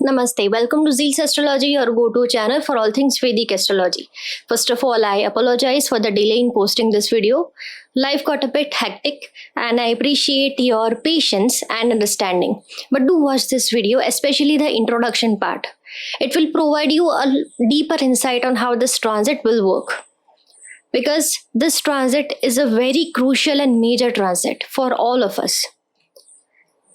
Namaste. Welcome to Zeel's Astrology, your go-to channel for all things Vedic astrology. First of all, I apologize for the delay in posting this video. Life got a bit hectic and I appreciate your patience and understanding. But do watch this video, especially the introduction part. It will provide you a deeper insight on how this transit will work. Because this transit is a very crucial and major transit for all of us.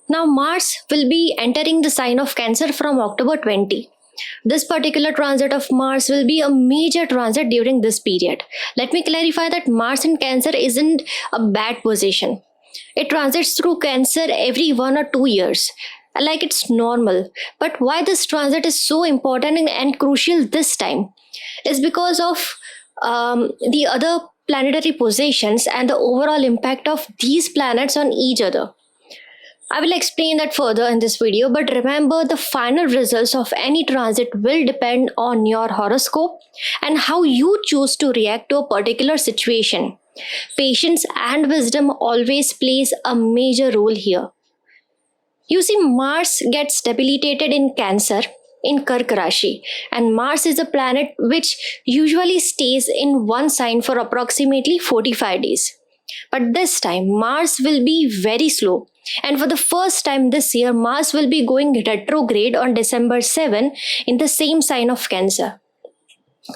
Now Mars will be entering the sign of Cancer from October 20. This particular transit of Mars will be a major transit during this period. Let me clarify that Mars in Cancer isn't a bad position. It transits through Cancer every 1 or 2 years. Like it's normal. But why this transit is so important and crucial this time is because of the other planetary positions and the overall impact of these planets on each other. I will explain that further in this video, but remember the final results of any transit will depend on your horoscope and how you choose to react to a particular situation. Patience and wisdom always plays a major role here. You see, Mars gets debilitated in Cancer in Kark Rashi, and Mars is a planet which usually stays in one sign for approximately 45 days. But this time, Mars will be very slow. And for the first time this year, Mars will be going retrograde on December 7 in the same sign of Cancer.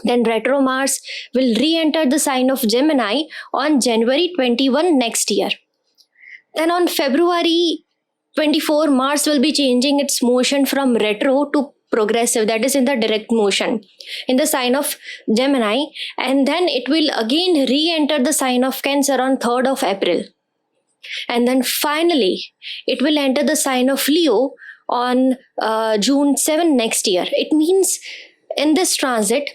Then retro Mars will re-enter the sign of Gemini on January 21 next year. Then on February 24, Mars will be changing its motion from retro to progressive, that is in the direct motion, in the sign of Gemini, and then it will again re-enter the sign of Cancer on 3rd of April. And then finally, it will enter the sign of Leo on June 7 next year. It means in this transit,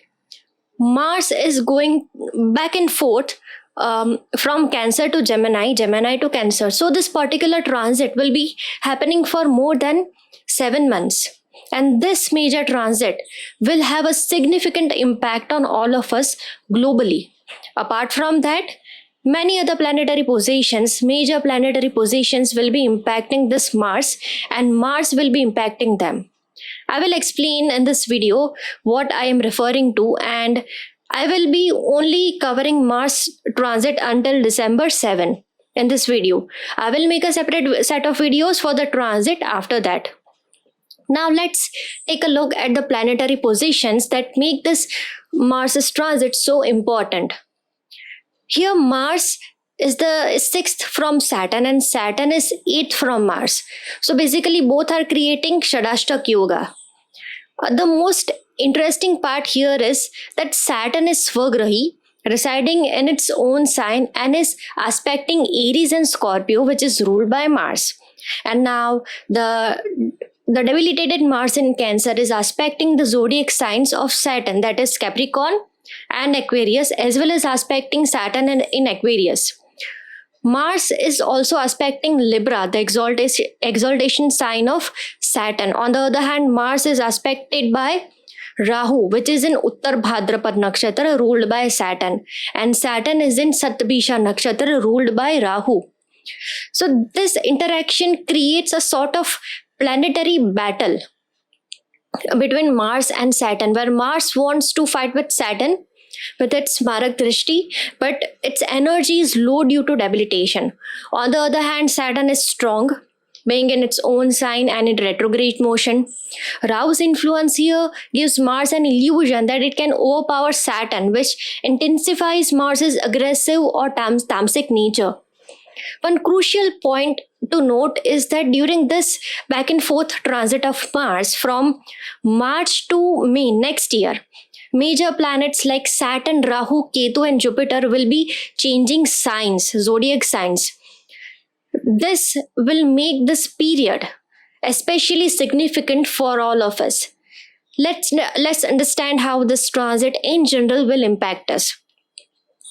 Mars is going back and forth from Cancer to Gemini, Gemini to Cancer. So this particular transit will be happening for more than 7 months. And this major transit will have a significant impact on all of us globally. Apart from that, many other planetary positions, major planetary positions will be impacting this Mars, and Mars will be impacting them. I will explain in this video what I am referring to, and I will be only covering Mars transit until December 7 in this video. I will make a separate set of videos for the transit after that. Now let's take a look at the planetary positions that make this Mars's transit so important. Here Mars is the 6th from Saturn and Saturn is 8th from Mars. So basically both are creating Shadashtak Yoga. The most interesting part here is that Saturn is Swagrahi, residing in its own sign and is aspecting Aries and Scorpio, which is ruled by Mars. And now the debilitated Mars in Cancer is aspecting the zodiac signs of Saturn, that is Capricorn and Aquarius, as well as aspecting Saturn in Aquarius. Mars is also aspecting Libra, the exaltation sign of Saturn. On the other hand, Mars is aspected by Rahu, which is in Uttar Bhadrapad Nakshatra, ruled by Saturn. And Saturn is in Satabisha Nakshatra, ruled by Rahu. So this interaction creates a sort of planetary battle between Mars and Saturn, where Mars wants to fight with Saturn with its Marak Drishti, but its energy is low due to debilitation. On the other hand, Saturn is strong, being in its own sign and in retrograde motion. Rahu's influence here gives Mars an illusion that it can overpower Saturn, which intensifies Mars's aggressive or tamasic nature. One crucial point to note is that during this back and forth transit of Mars from March to May next year, major planets like Saturn, Rahu, Ketu and Jupiter will be changing signs, zodiac signs. This will make this period especially significant for all of us. Let's understand how this transit in general will impact us.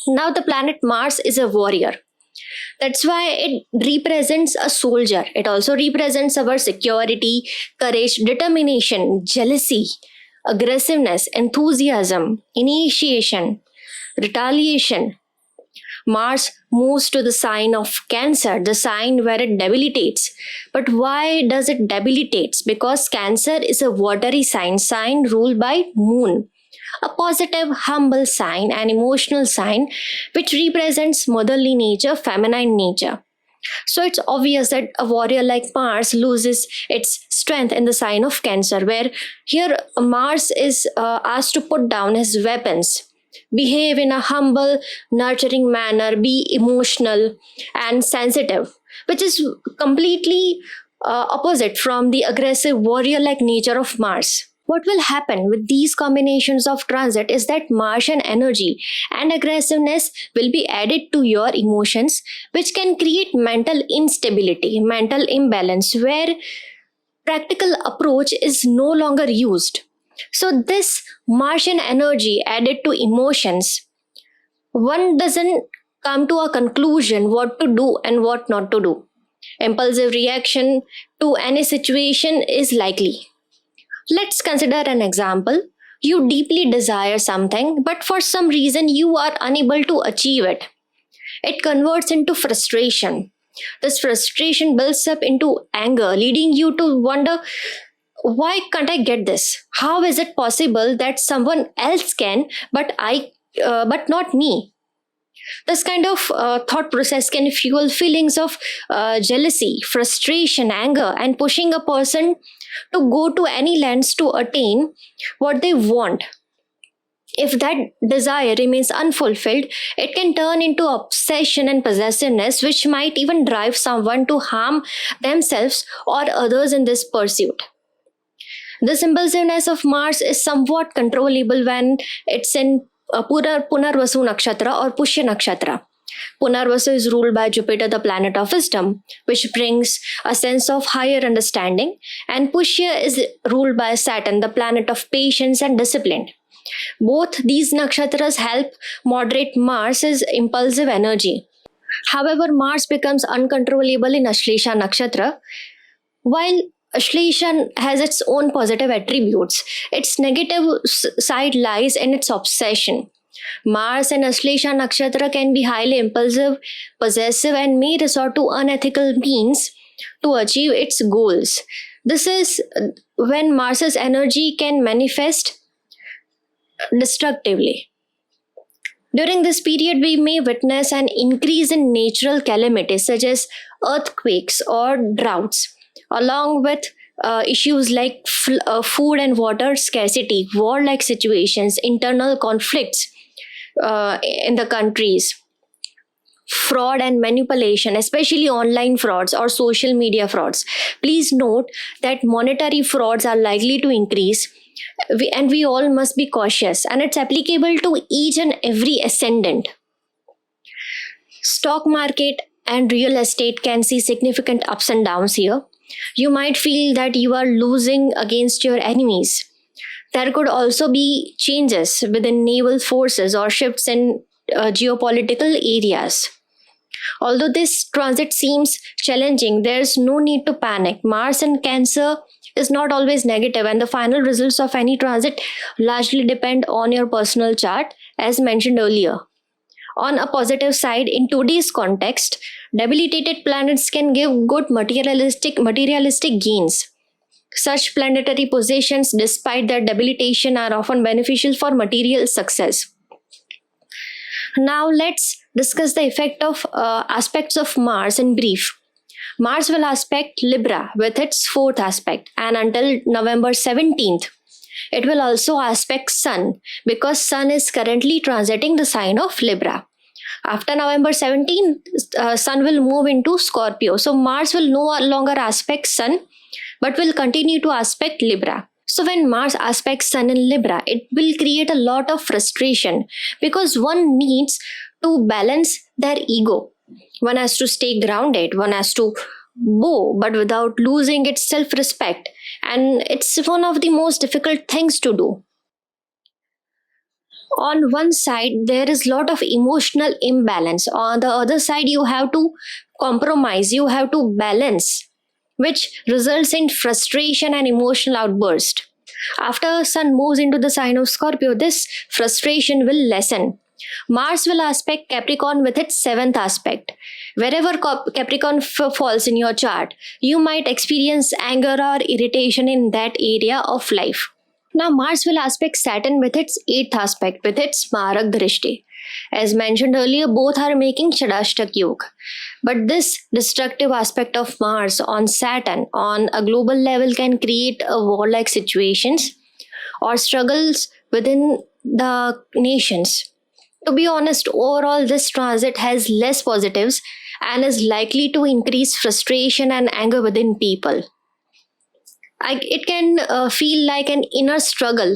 Now the planet Mars is a warrior. That's why it represents a soldier. It also represents our security, courage, determination, jealousy, aggressiveness, enthusiasm, initiation, retaliation. Mars moves to the sign of Cancer, the sign where it debilitates. But why does it debilitate? Because Cancer is a watery sign ruled by Moon, a positive, humble sign, an emotional sign which represents motherly nature, feminine nature. So it's obvious that a warrior like Mars loses its strength in the sign of Cancer, where here Mars is asked to put down his weapons, behave in a humble, nurturing manner, be emotional and sensitive, which is completely opposite from the aggressive warrior like nature of Mars. What will happen with these combinations of transit is that Martian energy and aggressiveness will be added to your emotions, which can create mental instability, mental imbalance, where practical approach is no longer used. So, this Martian energy added to emotions, one doesn't come to a conclusion what to do and what not to do. Impulsive reaction to any situation is likely. Let's consider an example. You deeply desire something, but for some reason you are unable to achieve it. It converts into frustration. This frustration builds up into anger, leading you to wonder, why can't I get this? How is it possible that someone else can, but not me? This kind of thought process can fuel feelings of jealousy, frustration, anger, and pushing a person to go to any lengths to attain what they want. If that desire remains unfulfilled, it can turn into obsession and possessiveness, which might even drive someone to harm themselves or others in this pursuit. This impulsiveness of Mars is somewhat controllable when it's in Punarvasu Nakshatra or Pushya Nakshatra. Punarvasu is ruled by Jupiter, the planet of wisdom, which brings a sense of higher understanding, and Pushya is ruled by Saturn, the planet of patience and discipline. Both these nakshatras help moderate Mars's impulsive energy. However, Mars becomes uncontrollable in Ashlesha Nakshatra. While Ashlesha has its own positive attributes, its negative side lies in its obsession. Mars and Ashlesha Nakshatra can be highly impulsive, possessive, and may resort to unethical means to achieve its goals. This is when Mars's energy can manifest destructively. During this period, we may witness an increase in natural calamities such as earthquakes or droughts, along with issues like food and water scarcity, war-like situations, internal conflicts in the countries, fraud and manipulation, especially online frauds or social media frauds. Please note that monetary frauds are likely to increase, and we all must be cautious, and it's applicable to each and every ascendant. Stock market and real estate can see significant ups and downs here. You might feel that you are losing against your enemies. There could also be changes within naval forces or shifts in geopolitical areas. Although this transit seems challenging, there's no need to panic. Mars in Cancer is not always negative, and the final results of any transit largely depend on your personal chart, as mentioned earlier. On a positive side, in today's context, debilitated planets can give good materialistic gains. Such planetary positions, despite their debilitation, are often beneficial for material success. Now let's discuss the effect of aspects of Mars in brief. Mars will aspect Libra with its fourth aspect, and until November 17th. It will also aspect Sun because Sun is currently transiting the sign of Libra. After November 17th, Sun will move into Scorpio. So Mars will no longer aspect Sun, but will continue to aspect Libra. So when Mars aspects Sun in Libra, it will create a lot of frustration because one needs to balance their ego. One has to stay grounded, one has to bow, but without losing its self-respect. And it's one of the most difficult things to do. On one side, there is a lot of emotional imbalance. On the other side, you have to compromise, you have to balance, which results in frustration and emotional outburst. After Sun moves into the sign of Scorpio, this frustration will lessen. Mars will aspect Capricorn with its 7th aspect. Wherever Capricorn falls in your chart, you might experience anger or irritation in that area of life. Now, Mars will aspect Saturn with its 8th aspect, with its Marak Drishti. As mentioned earlier, both are making Shadashtak Yoga. But this destructive aspect of Mars on Saturn on a global level can create a warlike situations or struggles within the nations. To be honest, overall, this transit has less positives and is likely to increase frustration and anger within people. It can feel like an inner struggle,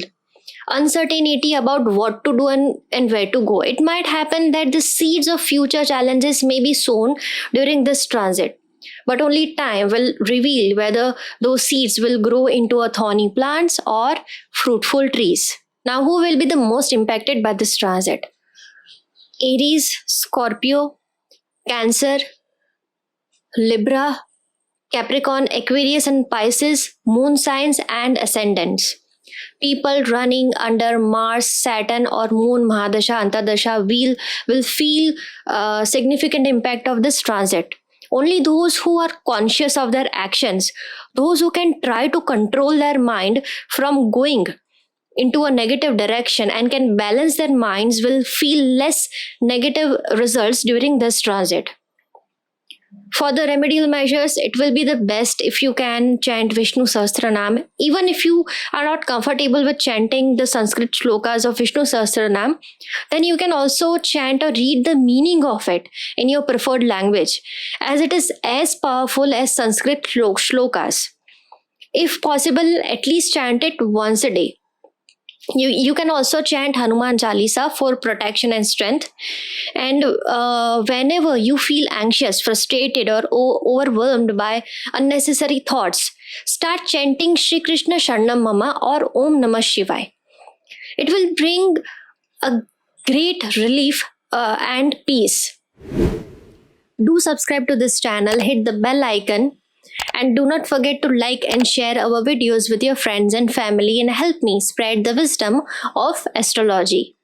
uncertainty about what to do and where to go. It might happen that the seeds of future challenges may be sown during this transit, but only time will reveal whether those seeds will grow into a thorny plants or fruitful trees. Now, who will be the most impacted by this transit? Aries, Scorpio, Cancer, Libra, Capricorn, Aquarius and Pisces, moon signs and ascendants. People running under Mars, Saturn or Moon Mahadasha, Antardasha will feel significant impact of this transit. Only those who are conscious of their actions, those who can try to control their mind from going into a negative direction and can balance their minds will feel less negative results during this transit. For the remedial measures, it will be the best if you can chant Vishnu Sahasranam. Even if you are not comfortable with chanting the Sanskrit shlokas of Vishnu Sahasranam, then you can also chant or read the meaning of it in your preferred language, as it is as powerful as Sanskrit shlokas. If possible, at least chant it once a day. You can also chant Hanuman Chalisa for protection and strength. And whenever you feel anxious, frustrated or overwhelmed by unnecessary thoughts, start chanting Shri Krishna Sharnam Mama or Om Namah Shivaya. It will bring a great relief and peace. Do subscribe to this channel, hit the bell icon, and do not forget to like and share our videos with your friends and family and help me spread the wisdom of astrology.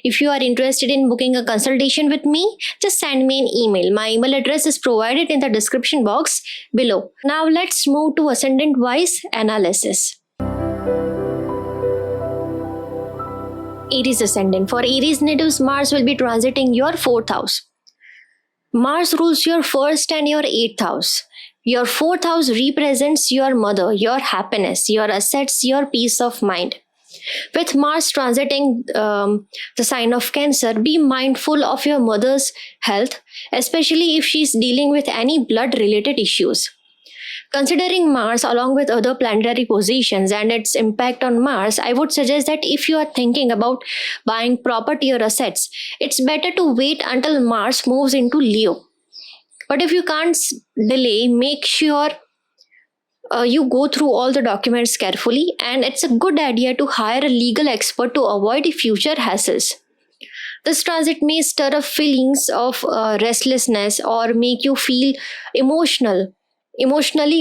If you are interested in booking a consultation with me, just send me an email. My email address is provided in the description box below. Now let's move to ascendant-wise analysis. Aries ascendant. For Aries natives, Mars will be transiting your 4th house. Mars rules your 1st and your 8th house. Your 4th house represents your mother, your happiness, your assets, your peace of mind. With Mars transiting the sign of Cancer, be mindful of your mother's health, especially if she's dealing with any blood-related issues. Considering Mars along with other planetary positions and its impact on Mars, I would suggest that if you are thinking about buying property or assets, it's better to wait until Mars moves into Leo. But if you can't delay, make sure you go through all the documents carefully, and it's a good idea to hire a legal expert to avoid future hassles. This transit may stir up feelings of restlessness or make you feel emotionally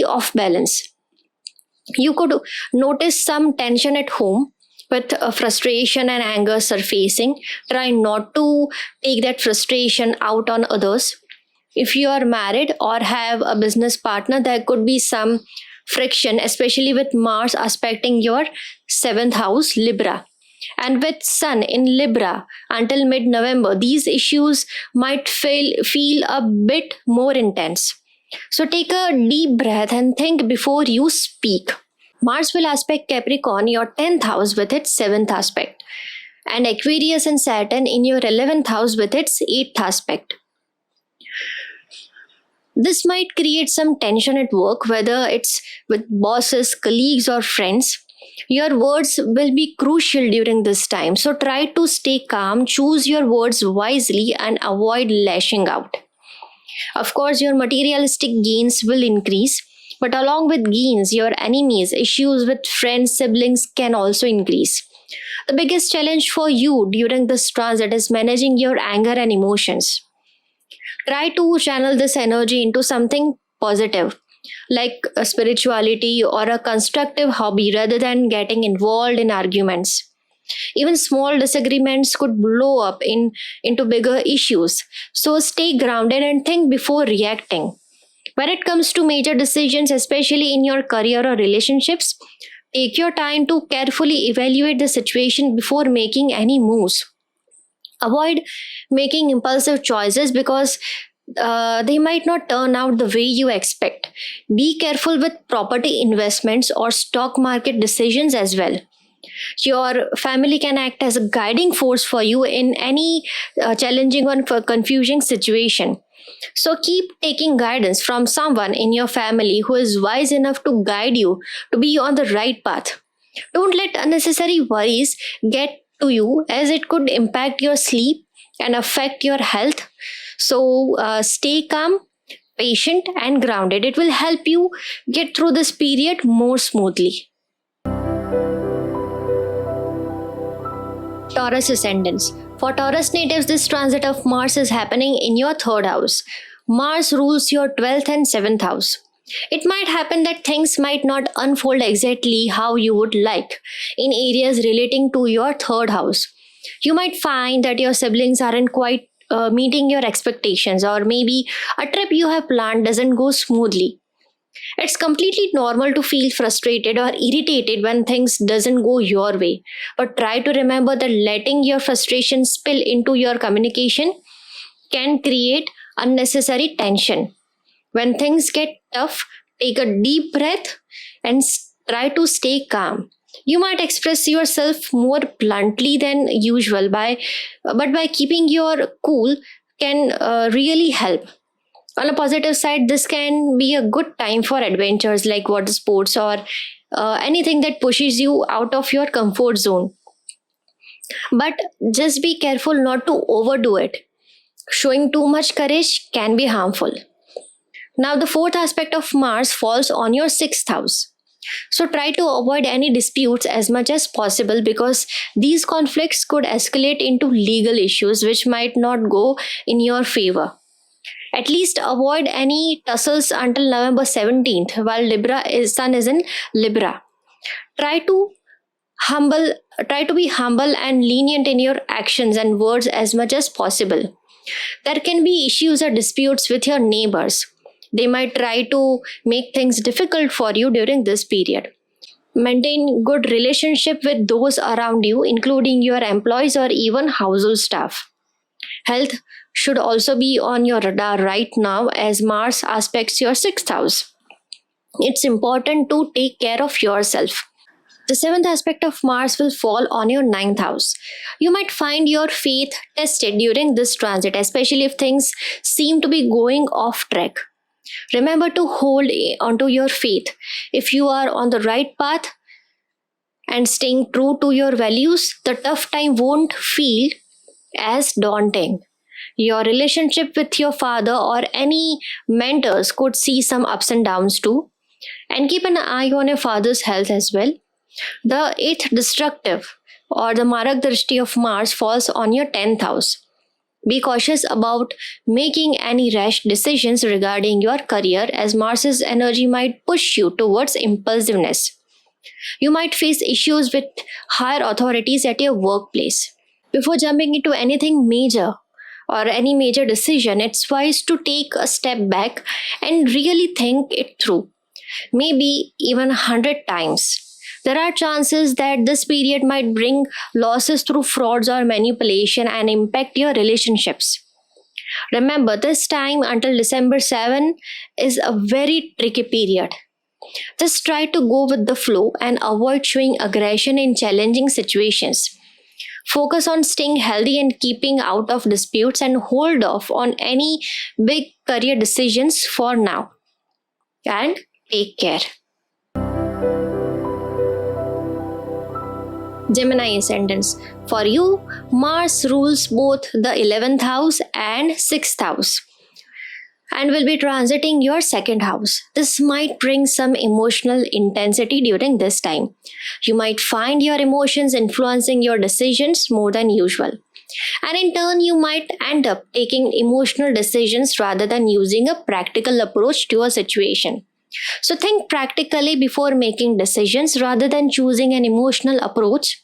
off balance. You could notice some tension at home with frustration and anger surfacing. Try not to take that frustration out on others. If you are married or have a business partner, there could be some friction, especially with Mars aspecting your 7th house, Libra. And with Sun in Libra until mid-November, these issues might feel a bit more intense. So take a deep breath and think before you speak. Mars will aspect Capricorn, your 10th house, with its 7th aspect, and Aquarius and Saturn in your 11th house with its 8th aspect. This might create some tension at work, whether it's with bosses, colleagues, or friends. Your words will be crucial during this time, so try to stay calm, choose your words wisely, and avoid lashing out. Of course, your materialistic gains will increase, but along with gains, your enemies, issues with friends, siblings can also increase. The biggest challenge for you during this transit is managing your anger and emotions. Try to channel this energy into something positive, like a spirituality or a constructive hobby, rather than getting involved in arguments. Even small disagreements could blow up into bigger issues. So stay grounded and think before reacting. When it comes to major decisions, especially in your career or relationships, take your time to carefully evaluate the situation before making any moves. Avoid making impulsive choices because they might not turn out the way you expect. Be careful with property investments or stock market decisions as well. Your family can act as a guiding force for you in any challenging or confusing situation. So keep taking guidance from someone in your family who is wise enough to guide you to be on the right path. Don't let unnecessary worries get to you, as it could impact your sleep and affect your health. So stay calm, patient, and grounded. It will help you get through this period more smoothly. Taurus ascendants. For Taurus natives, this transit of Mars is happening in your third house. Mars rules your 12th and 7th house. It might happen that things might not unfold exactly how you would like in areas relating to your third house. You might find that your siblings aren't quite meeting your expectations, or maybe a trip you have planned doesn't go smoothly. It's completely normal to feel frustrated or irritated when things doesn't go your way. But try to remember that letting your frustration spill into your communication can create unnecessary tension. When things get tough, take a deep breath and try to stay calm. You might express yourself more bluntly than usual but by keeping your cool can really help. On a positive side, this can be a good time for adventures like water sports or anything that pushes you out of your comfort zone. But just be careful not to overdo it. Showing too much courage can be harmful. Now, the fourth aspect of Mars falls on your sixth house. So, try to avoid any disputes as much as possible because these conflicts could escalate into legal issues which might not go in your favor. At least avoid any tussles until November 17th while Sun is in Libra. Try to humble Try to be humble and lenient in your actions and words as much as possible. There can be issues or disputes with your neighbors. They might try to make things difficult for you during this period. Maintain good relationship with those around you, including your employees or even household staff. Health should also be on your radar right now as Mars aspects your sixth house. It's important to take care of yourself. The seventh aspect of Mars will fall on your ninth house. You might find your faith tested during this transit, especially if things seem to be going off track. Remember to hold onto your faith. If you are on the right path and staying true to your values, the tough time won't feel as daunting. Your relationship with your father or any mentors could see some ups and downs too. And keep an eye on your father's health as well. The eighth destructive or the Marak Drishti of Mars falls on your 10th house. Be cautious about making any rash decisions regarding your career, as Mars's energy might push you towards impulsiveness. You might face issues with higher authorities at your workplace. Before jumping into anything major or any major decision, it's wise to take a step back and really think it through, maybe even 100 times. There are chances that this period might bring losses through frauds or manipulation and impact your relationships. Remember, this time until December 7 is a very tricky period. Just try to go with the flow and avoid showing aggression in challenging situations. Focus on staying healthy and keeping out of disputes, and hold off on any big career decisions for now. And take care. Gemini ascendants. For you, Mars rules both the 11th house and 6th house and will be transiting your second house. This might bring some emotional intensity during this time. You might find your emotions influencing your decisions more than usual. And in turn, you might end up taking emotional decisions rather than using a practical approach to a situation. So think practically before making decisions rather than choosing an emotional approach.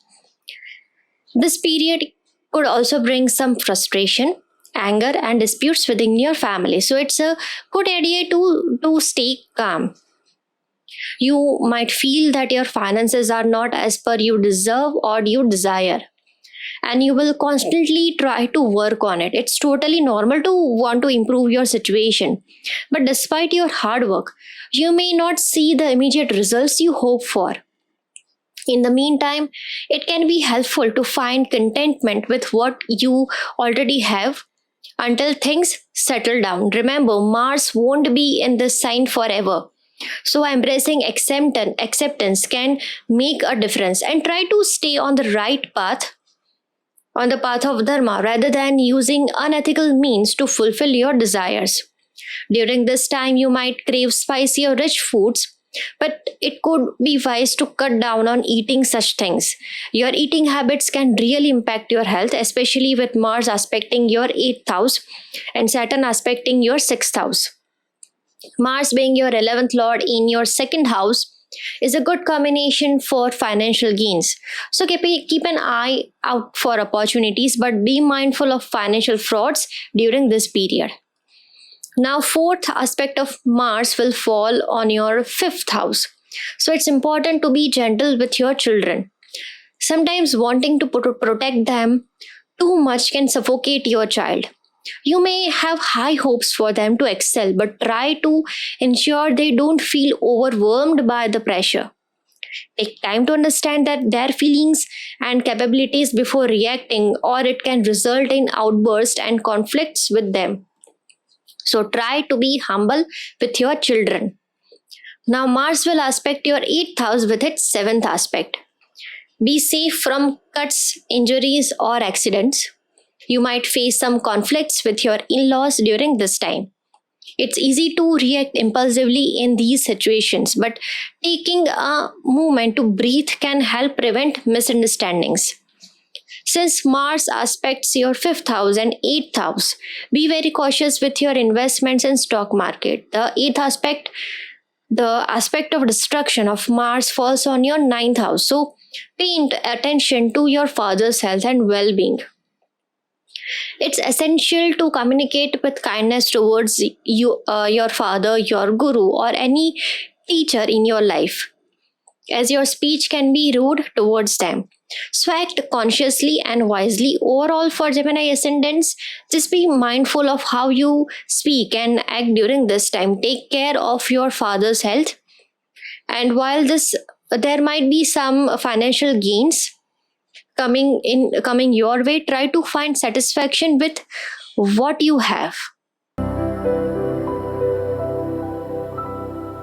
This period could also bring some frustration, anger, and disputes within your family. So it's a good idea to stay calm. You might feel that your finances are not as per you deserve or you desire, and you will constantly try to work on it. It's totally normal to want to improve your situation, but despite your hard work, you may not see the immediate results you hope for. In the meantime, it can be helpful to find contentment with what you already have until things settle down. Remember, Mars won't be in this sign forever. So, embracing acceptance can make a difference, and try to stay on the right path, on the path of Dharma, rather than using unethical means to fulfill your desires. During this time, you might crave spicy or rich foods, but it could be wise to cut down on eating such things. Your eating habits can really impact your health, especially with Mars aspecting your 8th house and Saturn aspecting your 6th house. Mars being your 11th lord in your 2nd house is a good combination for financial gains. So keep an eye out for opportunities, but be mindful of financial frauds during this period. Now, 4th aspect of Mars will fall on your 5th house. So it's important to be gentle with your children. Sometimes wanting to protect them too much can suffocate your child. You may have high hopes for them to excel, but try to ensure they don't feel overwhelmed by the pressure. Take time to understand that their feelings and capabilities before reacting, or it can result in outbursts and conflicts with them. So try to be humble with your children. Now, Mars will aspect your 8th house with its 7th aspect. Be safe from cuts, injuries, or accidents. You might face some conflicts with your in laws during this time. It's easy to react impulsively in these situations, but taking a moment to breathe can help prevent misunderstandings. Since Mars aspects your 5th house and 8th house, be very cautious with your investments in stock market. The 8th aspect, the aspect of destruction of Mars, falls on your 9th house. So pay attention to your father's health and well-being. It's essential to communicate with kindness towards your father, your guru, or any teacher in your life, as your speech can be rude towards them. So act consciously and wisely. Overall, for Gemini ascendants, just be mindful of how you speak and act during this time. Take care of your father's health. And while there might be some financial gains coming your way, try to find satisfaction with what you have.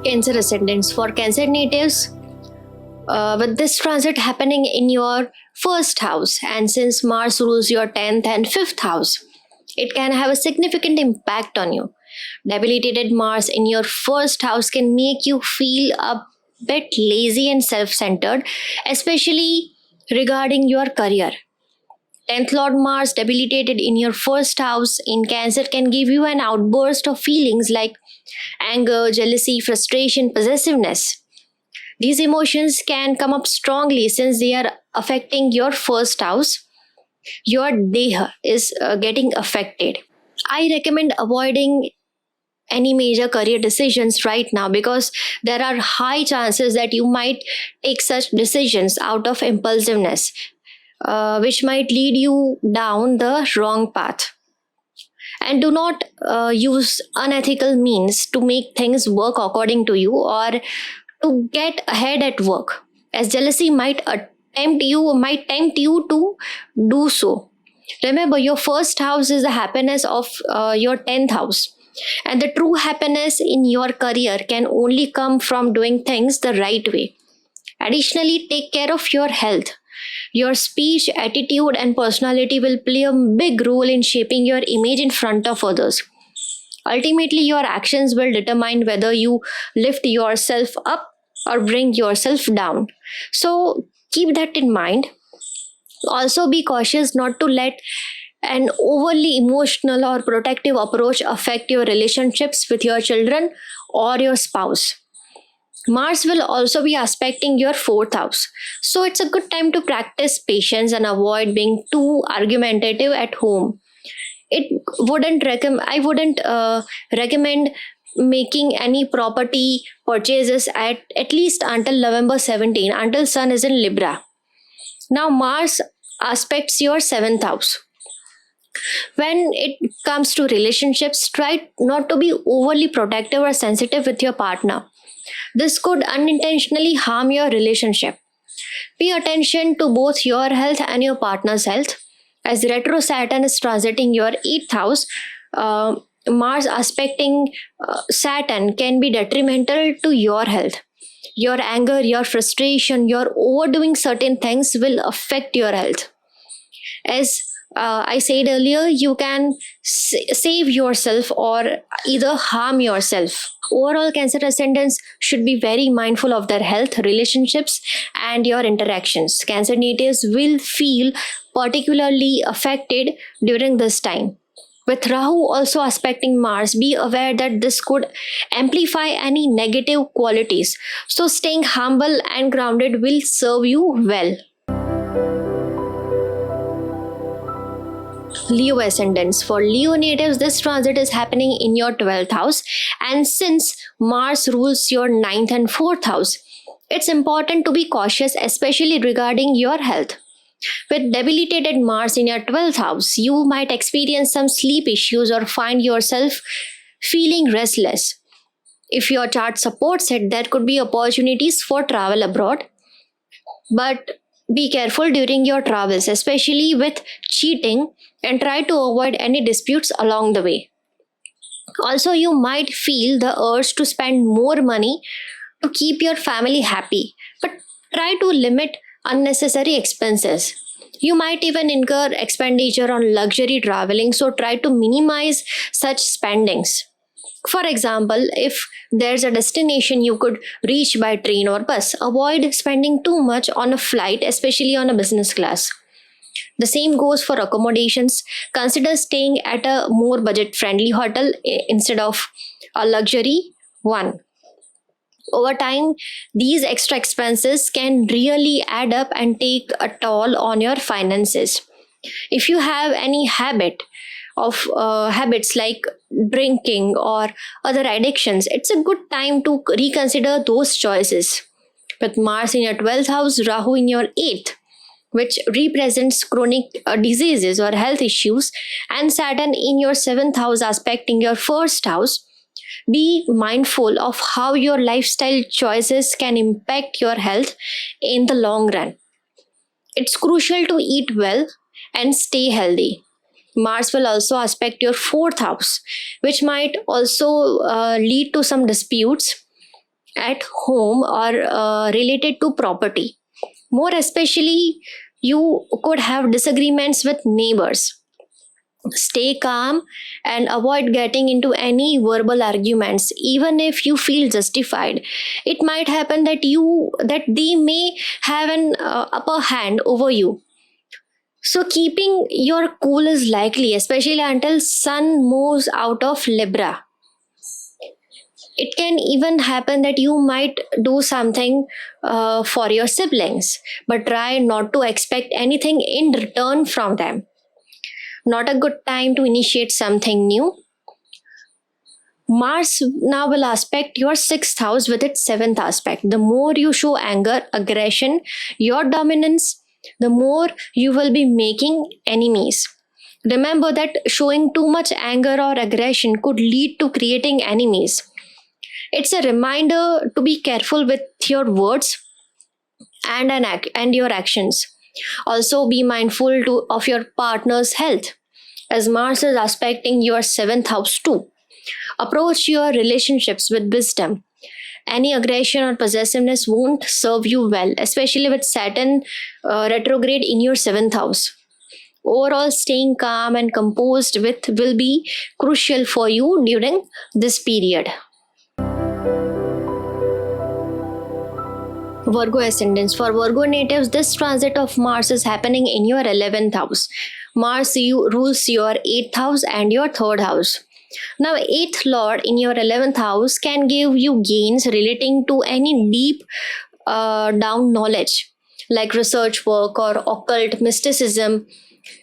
Cancer ascendants. For Cancer natives, with this transit happening in your 1st house, and since Mars rules your 10th and 5th house, it can have a significant impact on you. Debilitated Mars in your 1st house can make you feel a bit lazy and self-centered, especially regarding your career. 10th Lord Mars debilitated in your 1st house in Cancer can give you an outburst of feelings like anger, jealousy, frustration, possessiveness. These emotions can come up strongly since they are affecting your 1st house. Your deha is getting affected. I recommend avoiding any major career decisions right now, because there are high chances that you might take such decisions out of impulsiveness, which might lead you down the wrong path. And do not use unethical means to make things work according to you, or to get ahead at work, as jealousy might tempt you to do so. Remember, your 1st house is the happiness of your 10th house. And the true happiness in your career can only come from doing things the right way. Additionally, take care of your health. Your speech, attitude, and personality will play a big role in shaping your image in front of others. Ultimately, your actions will determine whether you lift yourself up or bring yourself down. So keep that in mind. Also, be cautious not to let an overly emotional or protective approach affect your relationships with your children or your spouse. Mars will also be aspecting your 4th house. So it's a good time to practice patience and avoid being too argumentative at home. I wouldn't recommend making any property purchases at least until November 17, until Sun is in Libra. Now Mars aspects your 7th house. When it comes to relationships, try not to be overly protective or sensitive with your partner. This could unintentionally harm your relationship. Pay attention to both your health and your partner's health. As retro Saturn is transiting your 8th house, Mars aspecting Saturn can be detrimental to your health. Your anger, your frustration, your overdoing certain things will affect your health. As I said earlier, you can save yourself or either harm yourself. Overall, Cancer ascendants should be very mindful of their health, relationships, and your interactions. Cancer natives will feel particularly affected during this time. With Rahu also aspecting Mars, be aware that this could amplify any negative qualities. So, staying humble and grounded will serve you well. Leo ascendants. For Leo natives, this transit is happening in your 12th house, and since Mars rules your 9th and 4th house, it's important to be cautious, especially regarding your health. With debilitated Mars in your 12th house, you might experience some sleep issues or find yourself feeling restless. If your chart supports it, there could be opportunities for travel abroad. But be careful during your travels, especially with cheating, and try to avoid any disputes along the way. Also, you might feel the urge to spend more money to keep your family happy, but try to limit unnecessary expenses. You might even incur expenditure on luxury traveling, so try to minimize such spendings. For example, if there's a destination you could reach by train or bus, avoid spending too much on a flight, especially on a business class. The same goes for accommodations. Consider staying at a more budget friendly hotel instead of a luxury one. Over time, these extra expenses can really add up and take a toll on your finances. If you have any habits like drinking or other addictions, it's a good time to reconsider those choices. With Mars in your 12th house, Rahu in your 8th, which represents chronic diseases or health issues, and Saturn in your 7th house aspecting your 1st house, be mindful of how your lifestyle choices can impact your health in the long run. It's crucial to eat well and stay healthy. Mars will also aspect your 4th house, which might also lead to some disputes at home or related to property. More especially, you could have disagreements with neighbors. Stay calm and avoid getting into any verbal arguments, even if you feel justified. It might happen that they may have an upper hand over you. So keeping your cool is likely, especially until Sun moves out of Libra. It can even happen that you might do something for your siblings, but try not to expect anything in return from them. Not a good time to initiate something new. Mars now will aspect your 6th house with its 7th aspect. The more you show anger, aggression, your dominance, the more you will be making enemies. Remember that showing too much anger or aggression could lead to creating enemies. It's a reminder to be careful with your words and your actions. Also, be mindful of your partner's health, as Mars is aspecting your 7th house too. Approach your relationships with wisdom. Any aggression or possessiveness won't serve you well, especially with Saturn retrograde in your 7th house. Overall, staying calm and composed will be crucial for you during this period. Virgo ascendants. For Virgo natives, this transit of Mars is happening in your 11th house. Mars rules your 8th house and your 3rd house. Now, 8th Lord in your 11th house can give you gains relating to any deep down knowledge like research work or occult mysticism,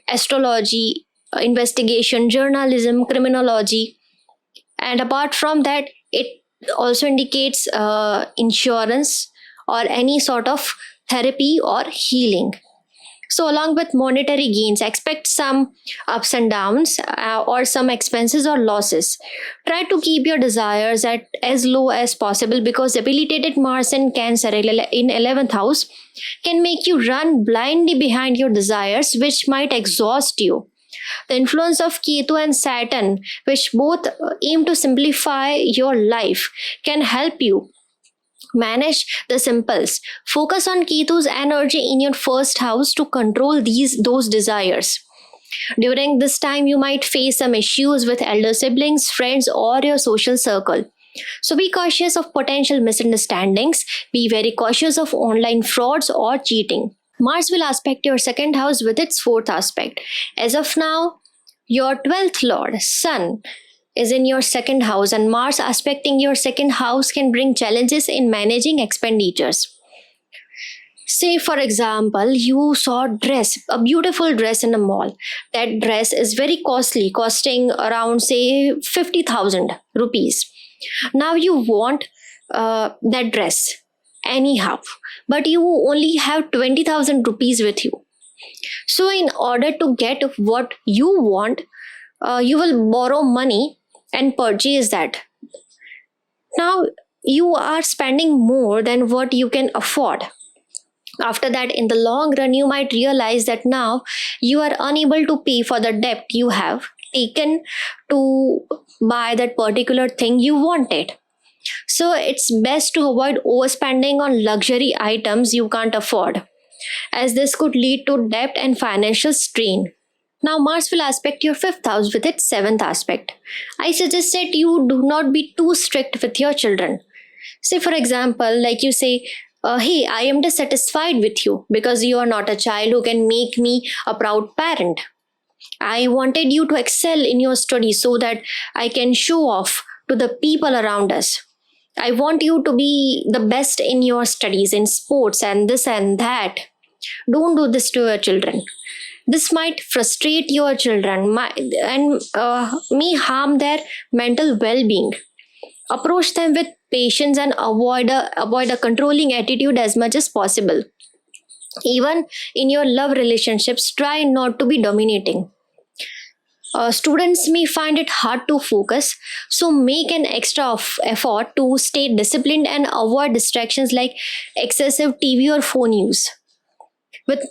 astrology, investigation, journalism, criminology. And apart from that, it also indicates insurance or any sort of therapy or healing. So, along with monetary gains, expect some ups and downs or some expenses or losses. Try to keep your desires at as low as possible because debilitated Mars and Cancer in 11th house can make you run blindly behind your desires, which might exhaust you. The influence of Ketu and Saturn, which both aim to simplify your life, can help you manage the impulse. Focus on Ketu's energy in your first house to control those desires. During this time, you might face some issues with elder siblings, friends, or your social circle. So be cautious of potential misunderstandings. Be very cautious of online frauds or cheating. Mars will aspect your second house with its fourth aspect. As of now, your 12th Lord, Sun, is in your second house, and Mars aspecting your second house can bring challenges in managing expenditures. Say, for example, you saw a beautiful dress in a mall. That dress is very costly, costing around, say, 50,000 rupees. Now you want that dress anyhow, but you only have 20,000 rupees with you. So, in order to get what you want, you will borrow money and purchase that. Now you are spending more than what you can afford. After that, in the long run, you might realize that now you are unable to pay for the debt you have taken to buy that particular thing you wanted. So it's best to avoid overspending on luxury items you can't afford, as this could lead to debt and financial strain. Now, Mars will aspect your fifth house with its seventh aspect. I suggest that you do not be too strict with your children. Say, for example, like you say, hey, I am dissatisfied with you because you are not a child who can make me a proud parent. I wanted you to excel in your studies so that I can show off to the people around us. I want you to be the best in your studies, in sports, and this and that. Don't do this to your children. This might frustrate your children and may harm their mental well-being. Approach them with patience and avoid a controlling attitude as much as possible. Even in your love relationships, try not to be dominating. Students may find it hard to focus, so make an extra effort to stay disciplined and avoid distractions like excessive TV or phone use. With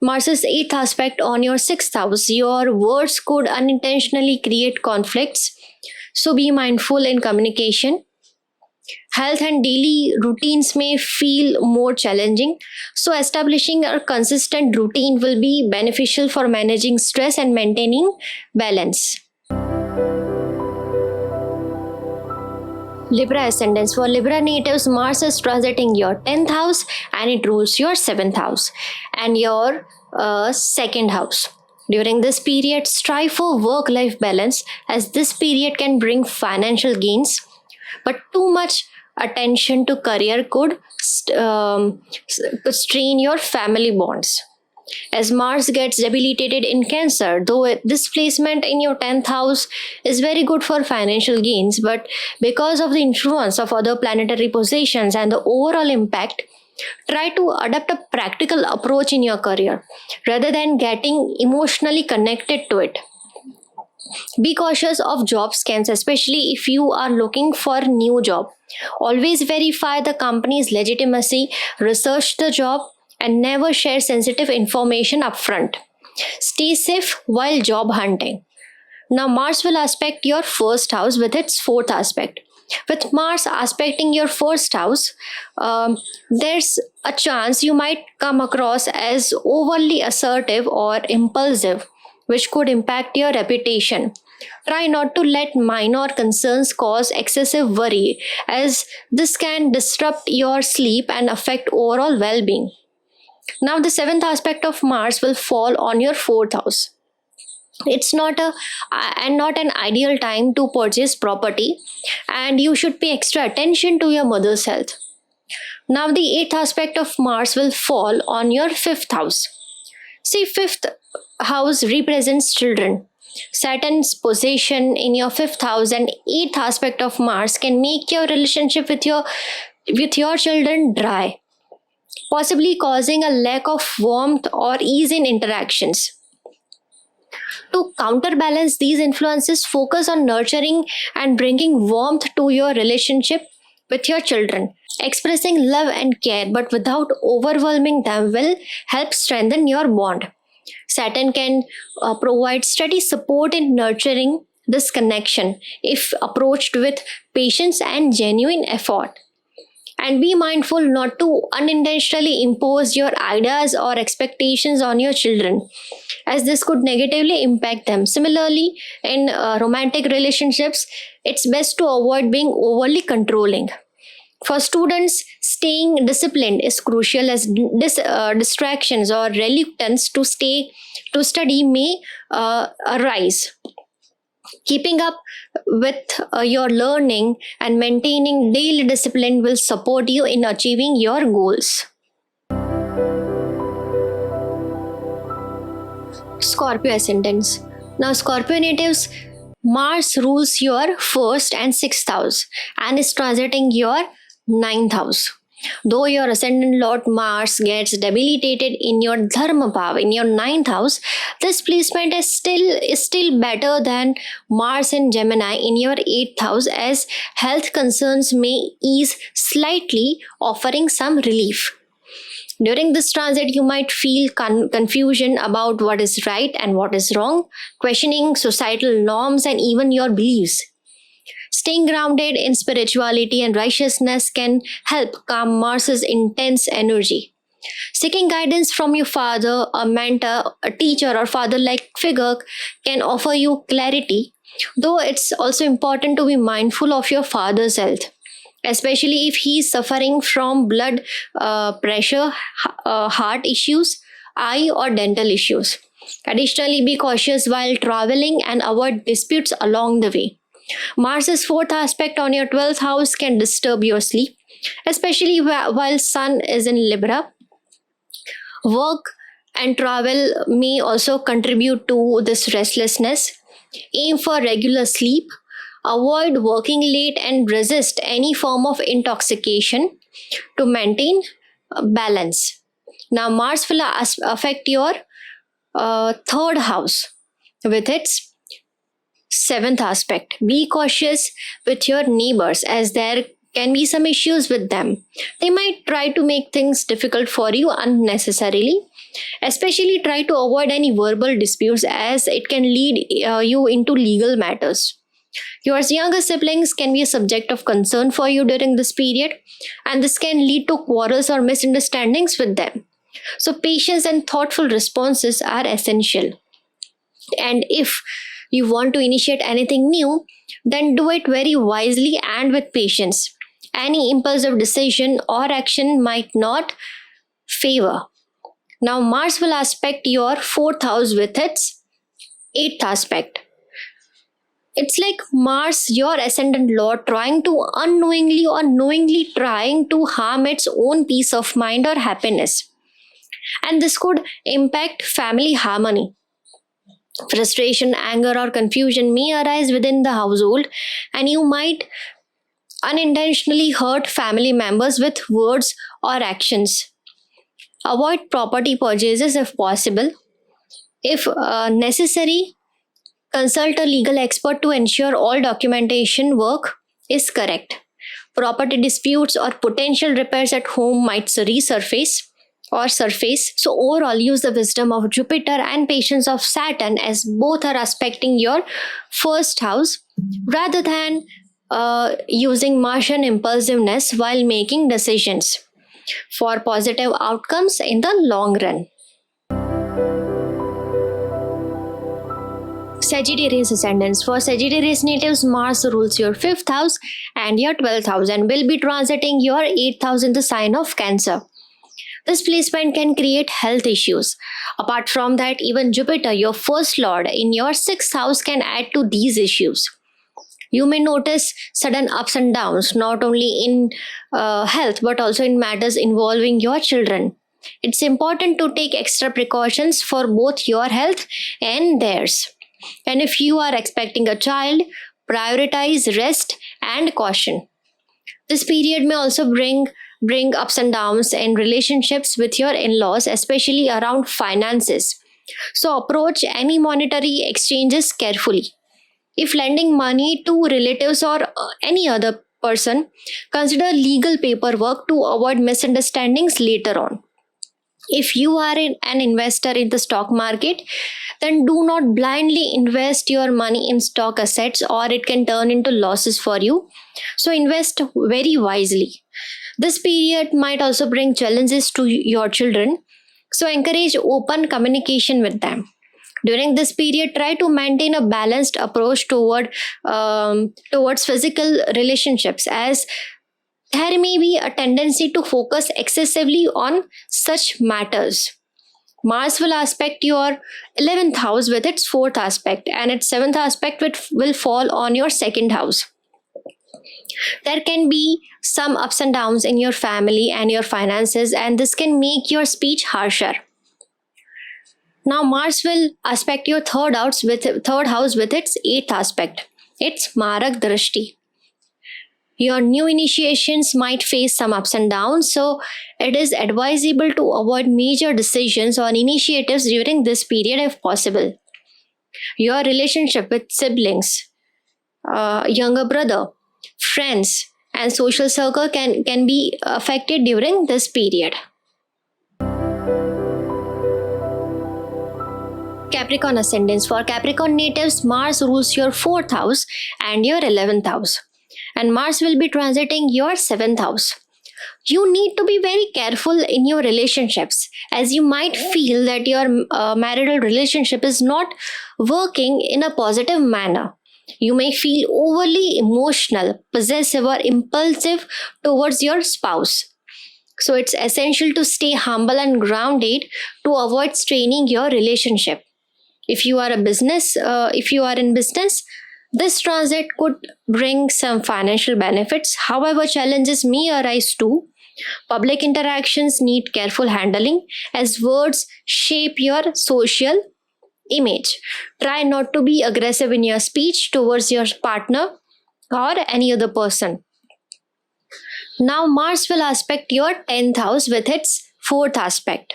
Mars's eighth aspect on your sixth house, your words could unintentionally create conflicts, so be mindful in communication. Health and daily routines may feel more challenging, so establishing a consistent routine will be beneficial for managing stress and maintaining balance. Libra Ascendants. For Libra natives, Mars is transiting your 10th house and it rules your 7th house and your 2nd house. During this period, strive for work-life balance, as this period can bring financial gains, but too much attention to career could strain your family bonds. As Mars gets debilitated in Cancer, though this placement in your 10th house is very good for financial gains, but because of the influence of other planetary positions and the overall impact, try to adopt a practical approach in your career rather than getting emotionally connected to it. Be cautious of job scams, especially if you are looking for a new job. Always verify the company's legitimacy, research the job, and never share sensitive information upfront. Stay safe while job hunting. Now, Mars will aspect your first house with its fourth aspect. With Mars aspecting your first house, there's a chance you might come across as overly assertive or impulsive, which could impact your reputation. Try not to let minor concerns cause excessive worry, as this can disrupt your sleep and affect overall well being. Now, the seventh aspect of Mars will fall on your fourth house. It's not an ideal time to purchase property, and you should pay extra attention to your mother's health. Now the eighth aspect of Mars will fall on your fifth house. See, fifth house represents children. Saturn's position in your fifth house and eighth aspect of Mars can make your relationship with your children dry, possibly causing a lack of warmth or ease in interactions. To counterbalance these influences, focus on nurturing and bringing warmth to your relationship with your children. Expressing love and care but without overwhelming them will help strengthen your bond. Saturn can provide steady support in nurturing this connection if approached with patience and genuine effort. And be mindful not to unintentionally impose your ideas or expectations on your children, as this could negatively impact them. Similarly, in romantic relationships, it's best to avoid being overly controlling. For students, staying disciplined is crucial, as distractions or reluctance to study may arise. Keeping up with your learning and maintaining daily discipline will support you in achieving your goals. Scorpio ascendants. Now, Scorpio natives, Mars rules your first and sixth house and is transiting your ninth house. Though your ascendant Lord Mars gets debilitated in your Dharma Bhav, in your ninth house, this placement is still better than Mars and Gemini in your eighth house, as health concerns may ease slightly, offering some relief. During this transit, you might feel confusion about what is right and what is wrong, questioning societal norms and even your beliefs. Staying grounded in spirituality and righteousness can help calm Mars's intense energy. Seeking guidance from your father, a mentor, a teacher, or father-like figure can offer you clarity, though it's also important to be mindful of your father's health, especially if he is suffering from blood pressure, heart issues, eye or dental issues. Additionally, be cautious while traveling and avoid disputes along the way. Mars's fourth aspect on your 12th house can disturb your sleep, especially while Sun is in Libra. Work and travel may also contribute to this restlessness. Aim for regular sleep, avoid working late, and resist any form of intoxication to maintain balance. Now, Mars will affect your third house with its seventh aspect. Be cautious with your neighbors, as there can be some issues with them. They might try to make things difficult for you unnecessarily. Especially try to avoid any verbal disputes, as it can lead you into legal matters. Your younger siblings can be a subject of concern for you during this period, and this can lead to quarrels or misunderstandings with them. So patience and thoughtful responses are essential. And if you want to initiate anything new, then do it very wisely and with patience. Any impulsive decision or action might not favor. Now, Mars will aspect your fourth house with its eighth aspect. It's like Mars, your ascendant lord, trying to unknowingly or knowingly trying to harm its own peace of mind or happiness. And this could impact family harmony. Frustration, anger, or confusion may arise within the household, and you might unintentionally hurt family members with words or actions. Avoid property purchases if possible. If necessary, consult a legal expert to ensure all documentation work is correct. Property disputes or potential repairs at home might resurface or surface. So overall, use the wisdom of Jupiter and patience of Saturn, as both are aspecting your first house, rather than using Martian impulsiveness while making decisions for positive outcomes in the long run. Sagittarius ascendants. For Sagittarius natives, Mars rules your 5th house and your 12th house and will be transiting your 8th house in the sign of Cancer. This placement can create health issues. Apart from that, even Jupiter, your first lord, in your sixth house can add to these issues. You may notice sudden ups and downs, not only in health but also in matters involving your children. It's important to take extra precautions for both your health and theirs. And if you are expecting a child, prioritize rest and caution. This period may also bring ups and downs in relationships with your in-laws, especially around finances. So approach any monetary exchanges carefully. If lending money to relatives or any other person, consider legal paperwork to avoid misunderstandings later on. If you are an investor in the stock market, then do not blindly invest your money in stock assets or it can turn into losses for you. So invest very wisely. This period might also bring challenges to your children. So encourage open communication with them. During this period, try to maintain a balanced approach towards physical relationships, as there may be a tendency to focus excessively on such matters. Mars will aspect your 11th house with its 4th aspect, and its 7th aspect will fall on your 2nd house. There can be some ups and downs in your family and your finances, and this can make your speech harsher. Now, Mars will aspect your third house with its 8th aspect. It's Marak Drishti. Your new initiations might face some ups and downs, so it is advisable to avoid major decisions or initiatives during this period if possible. Your relationship with siblings, younger brother, friends, and social circle can be affected during this period. Capricorn ascendants. For Capricorn natives, Mars rules your 4th house and your 11th house. And Mars will be transiting your 7th house. You need to be very careful in your relationships, as you might feel that your marital relationship is not working in a positive manner. You may feel overly emotional, possessive, or impulsive towards your spouse. So it's essential to stay humble and grounded to avoid straining your relationship. If you are in business, this transit could bring some financial benefits. However, challenges may arise too. Public interactions need careful handling, as words shape your social image. Try not to be aggressive in your speech towards your partner or any other person. Now, Mars will aspect your 10th house with its 4th aspect.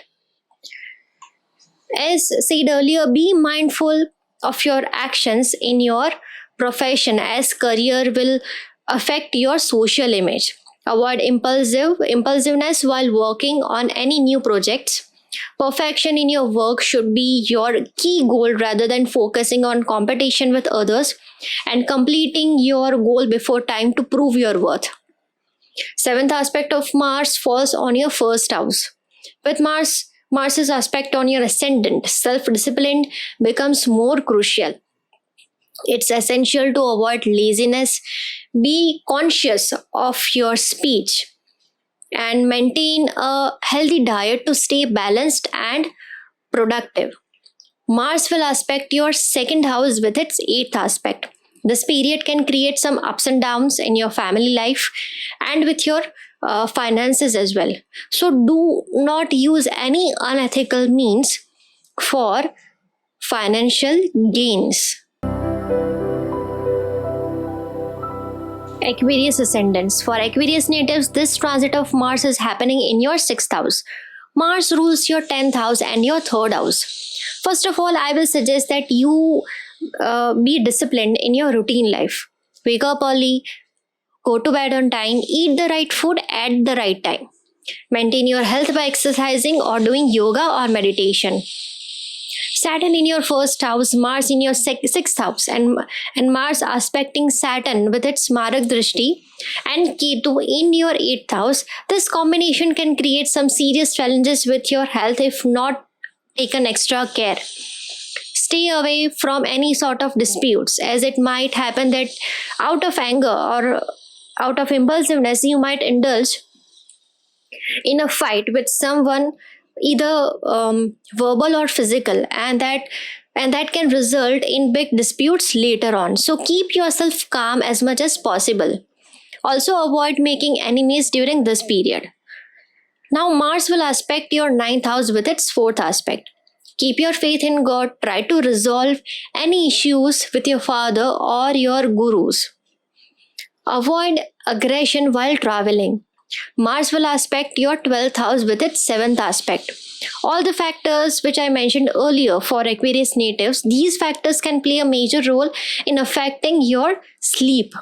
As said earlier, be mindful of your actions in your profession, as career will affect your social image. Avoid impulsiveness while working on any new projects. Perfection in your work should be your key goal rather than focusing on competition with others and completing your goal before time to prove your worth. 7th aspect of Mars falls on your 1st house. With Mars's aspect on your ascendant, self-discipline becomes more crucial. It's essential to avoid laziness, be conscious of your speech, and maintain a healthy diet to stay balanced and productive. Mars will aspect your 2nd house with its 8th aspect. This period can create some ups and downs in your family life and with your finances as well. So do not use any unethical means for financial gains. Aquarius ascendants. For Aquarius natives, this transit of Mars is happening in your 6th house. Mars rules your 10th house and your 3rd house. First of all, I will suggest that you be disciplined in your routine life. Wake up early, go to bed on time, eat the right food at the right time. Maintain your health by exercising or doing yoga or meditation. Saturn in your 1st house, Mars in your 6th house, and Mars aspecting Saturn with its Marak Drishti and Ketu in your 8th house. This combination can create some serious challenges with your health if not taken extra care. Stay away from any sort of disputes, as it might happen that out of anger or out of impulsiveness you might indulge in a fight with someone, either verbal or physical, and that can result in big disputes later on. So keep yourself calm as much as possible. Also avoid making enemies during this period. Now Mars will aspect your ninth house with its fourth aspect. Keep your faith in God. Try to resolve any issues with your father or your gurus. Avoid aggression while traveling. Mars will aspect your 12th house with its 7th aspect. All the factors which I mentioned earlier for Aquarius natives, these factors can play a major role in affecting your sleep.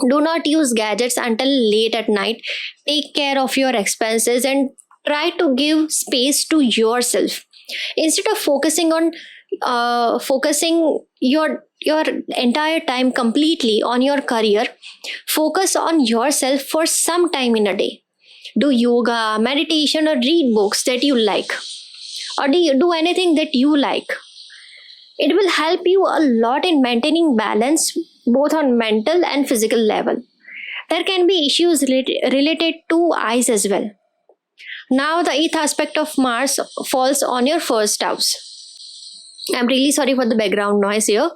Do not use gadgets until late at night. Take care of your expenses and try to give space to yourself. Instead of focusing your entire time completely on your career, focus on yourself for some time in a day. Do yoga, meditation, or read books that you like, or do anything that you like. It will help you a lot in maintaining balance both on mental and physical level. There can be issues related to eyes as well. Now the eighth aspect of Mars falls on your first house. I'm really sorry for the background noise here.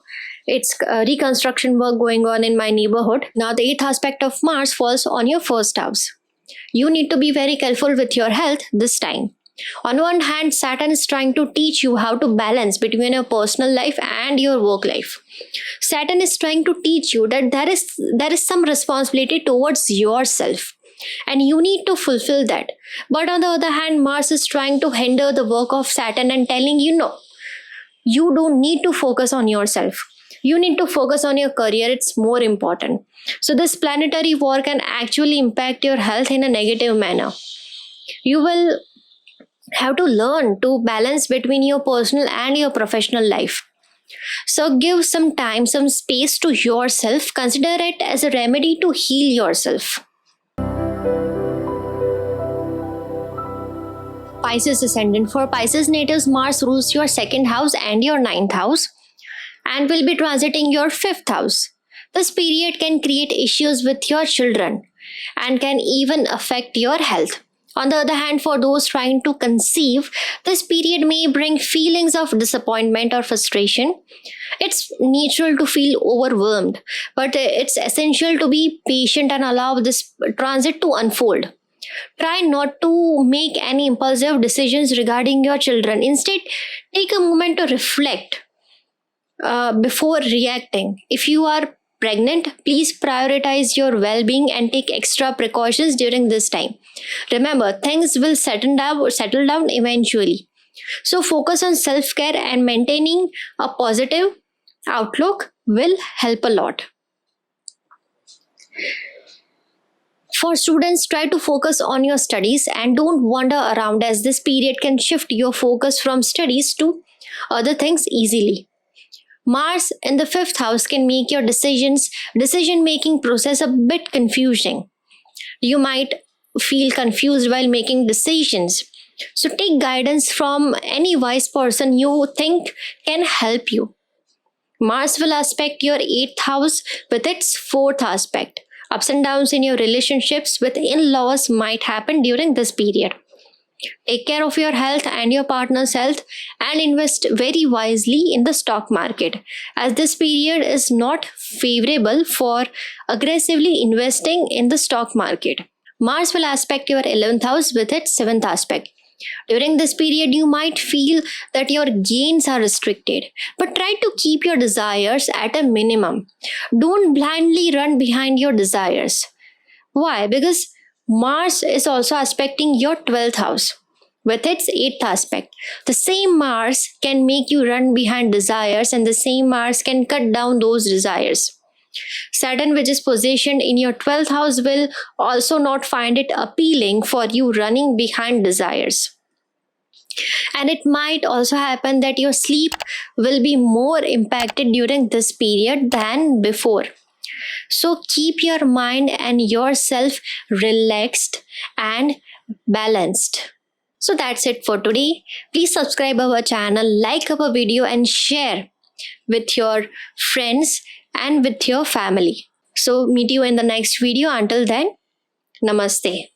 It's reconstruction work going on in my neighborhood. Now the eighth aspect of Mars falls on your first house. You need to be very careful with your health this time. On one hand, Saturn is trying to teach you how to balance between your personal life and your work life. Saturn is trying to teach you that there is some responsibility towards yourself and you need to fulfill that. But on the other hand, Mars is trying to hinder the work of Saturn and telling you no, you don't need to focus on yourself. You need to focus on your career. It's more important. So this planetary war can actually impact your health in a negative manner. You will have to learn to balance between your personal and your professional life. So give some time, some space to yourself. Consider it as a remedy to heal yourself. Pisces ascendant. For Pisces natives, Mars rules your second house and your ninth house and will be transiting your fifth house. This period can create issues with your children and can even affect your health. On the other hand, for those trying to conceive, this period may bring feelings of disappointment or frustration. It's natural to feel overwhelmed, but it's essential to be patient and allow this transit to unfold. Try not to make any impulsive decisions regarding your children. Instead, take a moment to reflect before reacting. If you are pregnant, please prioritize your well-being and take extra precautions during this time. Remember, things will settle down eventually. So focus on self-care and maintaining a positive outlook will help a lot. For students, try to focus on your studies and don't wander around, as this period can shift your focus from studies to other things easily. Mars in the fifth house can make your decision-making process a bit confusing. You might feel confused while making decisions. So take guidance from any wise person you think can help you. Mars will aspect your eighth house with its fourth aspect. Ups and downs in your relationships with in-laws might happen during this period. Take care of your health and your partner's health and invest very wisely in the stock market, as this period is not favorable for aggressively investing in the stock market. Mars will aspect your 11th house with its 7th aspect. During this period, you might feel that your gains are restricted, but try to keep your desires at a minimum. Don't blindly run behind your desires. Why? Because Mars is also aspecting your 12th house with its 8th aspect. The same Mars can make you run behind desires, and the same Mars can cut down those desires. Saturn, which is positioned in your 12th house, will also not find it appealing for you running behind desires. And it might also happen that your sleep will be more impacted during this period than before. So keep your mind and yourself relaxed and balanced. So that's it for today. Please subscribe our channel, like our video, and share with your friends and with your family. So meet you in the next video. Until then, namaste.